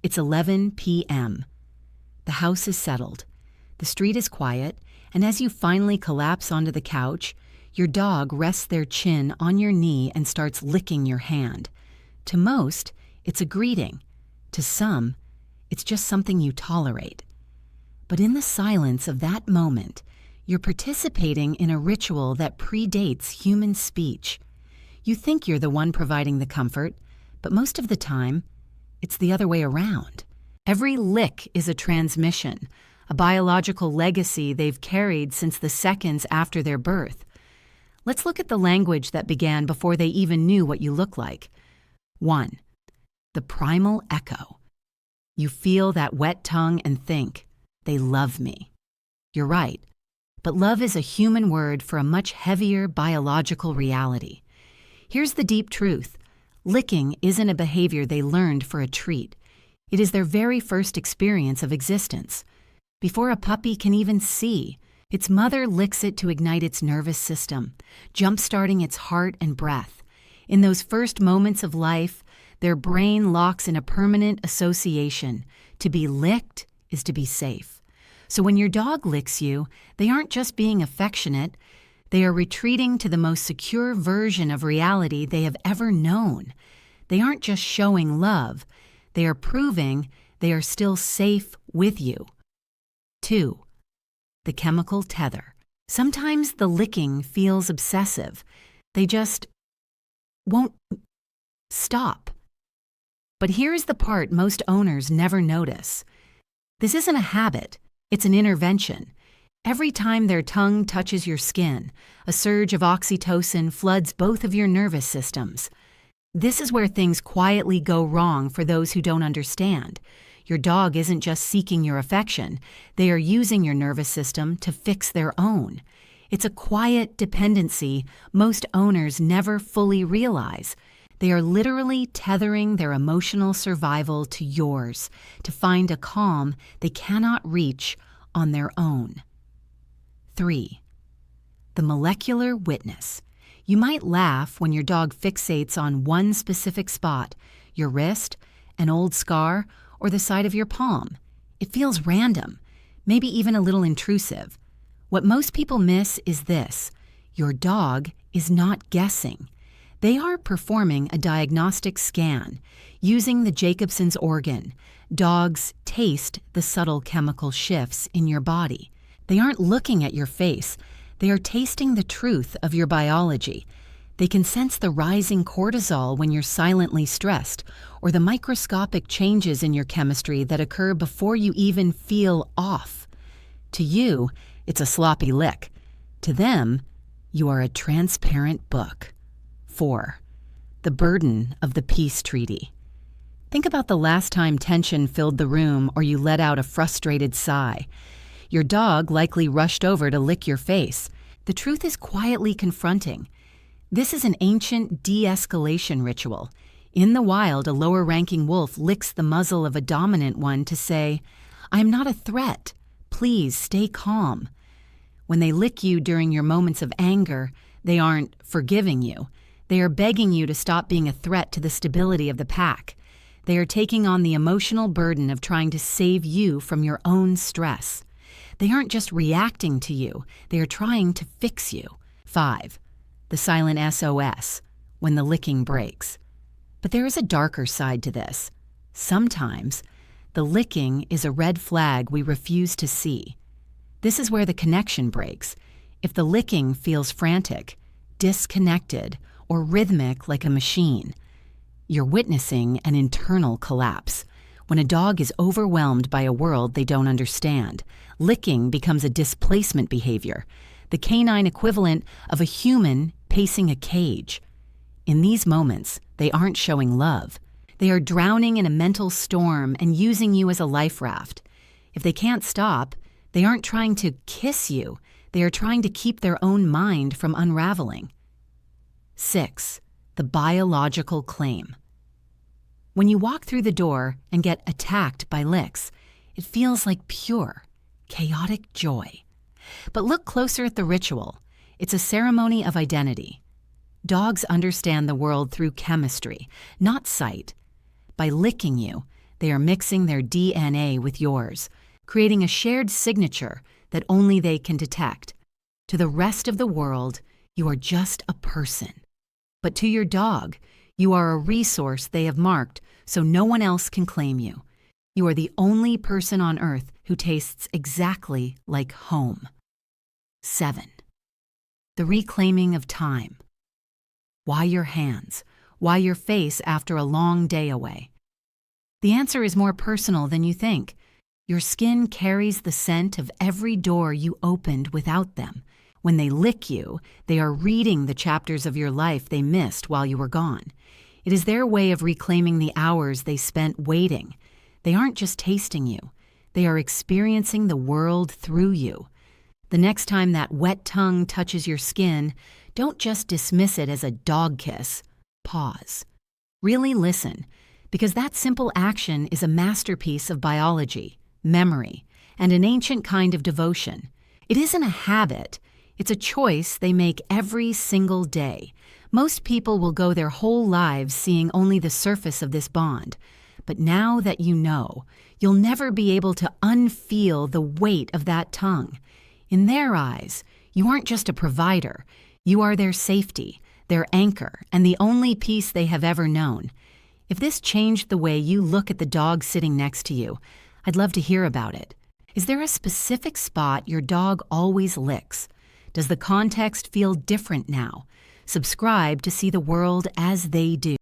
It's 11 p.m. The house is settled. The street is quiet, and as you finally collapse onto the couch, your dog rests their chin on your knee and starts licking your hand. To most, it's a greeting. To some, it's just something you tolerate. But in the silence of that moment, you're participating in a ritual that predates human speech. You think you're the one providing the comfort, but most of the time, it's the other way around. Every lick is a transmission, a biological legacy they've carried since the seconds after their birth. Let's look at the language that began before they even knew what you look like. 1. The primal echo. You feel that wet tongue and think, they love me. You're right, but love is a human word for a much heavier biological reality. Here's the deep truth. Licking isn't a behavior they learned for a treat. It is their very first experience of existence. Before a puppy can even see, its mother licks it to ignite its nervous system, jump-starting its heart and breath. In those first moments of life, their brain locks in a permanent association. To be licked is to be safe. So when your dog licks you, they aren't just being affectionate, they are retreating to the most secure version of reality they have ever known. They aren't just showing love, they are proving they are still safe with you. 2. The chemical tether. Sometimes the licking feels obsessive. They just won't stop. But here's the part most owners never notice. This isn't a habit, it's an intervention. Every time their tongue touches your skin, a surge of oxytocin floods both of your nervous systems. This is where things quietly go wrong for those who don't understand. Your dog isn't just seeking your affection, they are using your nervous system to fix their own. It's a quiet dependency most owners never fully realize. They are literally tethering their emotional survival to yours to find a calm they cannot reach on their own. 3. The molecular witness. You might laugh when your dog fixates on one specific spot, your wrist, an old scar, or the side of your palm. It feels random, maybe even a little intrusive. What most people miss is this: your dog is not guessing. They are performing a diagnostic scan, using the Jacobson's organ. Dogs taste the subtle chemical shifts in your body. They aren't looking at your face, they are tasting the truth of your biology. They can sense the rising cortisol when you're silently stressed, or the microscopic changes in your chemistry that occur before you even feel off. To you, it's a sloppy lick. To them, you are a transparent book. 4. The burden of the peace treaty. Think about the last time tension filled the room or you let out a frustrated sigh. Your dog likely rushed over to lick your face. The truth is quietly confronting. This is an ancient de-escalation ritual. In the wild, a lower-ranking wolf licks the muzzle of a dominant one to say, "I am not a threat. Please stay calm." When they lick you during your moments of anger, they aren't forgiving you. They are begging you to stop being a threat to the stability of the pack. They are taking on the emotional burden of trying to save you from your own stress. They aren't just reacting to you, they are trying to fix you. 5. The silent SOS, when the licking breaks. But there is a darker side to this. Sometimes, the licking is a red flag we refuse to see. This is where the connection breaks. If the licking feels frantic, disconnected, or rhythmic like a machine, you're witnessing an internal collapse. When a dog is overwhelmed by a world they don't understand, licking becomes a displacement behavior, the canine equivalent of a human pacing a cage. In these moments, they aren't showing love. They are drowning in a mental storm and using you as a life raft. If they can't stop, they aren't trying to kiss you. They are trying to keep their own mind from unraveling. 6. The biological claim. When you walk through the door and get attacked by licks, it feels like pure, chaotic joy. But look closer at the ritual. It's a ceremony of identity. Dogs understand the world through chemistry, not sight. By licking you, They are mixing their DNA with yours, creating a shared signature that only they can detect. To the rest of the world, you are just a person. But to your dog, you are a resource they have marked so no one else can claim you. You are the only person on earth who tastes exactly like home. 7. The reclaiming of time. Why your hands? Why your face after a long day away? The answer is more personal than you think. Your skin carries the scent of every door you opened without them. When they lick you, they are reading the chapters of your life they missed while you were gone. It is their way of reclaiming the hours they spent waiting. They aren't just tasting you. They are experiencing the world through you. The next time that wet tongue touches your skin, don't just dismiss it as a dog kiss. Pause. Really listen, because that simple action is a masterpiece of biology, memory, and an ancient kind of devotion. It isn't a habit. It's a choice they make every single day. Most people will go their whole lives seeing only the surface of this bond. But now that you know, you'll never be able to unfeel the weight of that tongue. In their eyes, you aren't just a provider. You are their safety, their anchor, and the only peace they have ever known. If this changed the way you look at the dog sitting next to you, I'd love to hear about it. Is there a specific spot your dog always licks? Does the context feel different now? Subscribe to see the world as they do.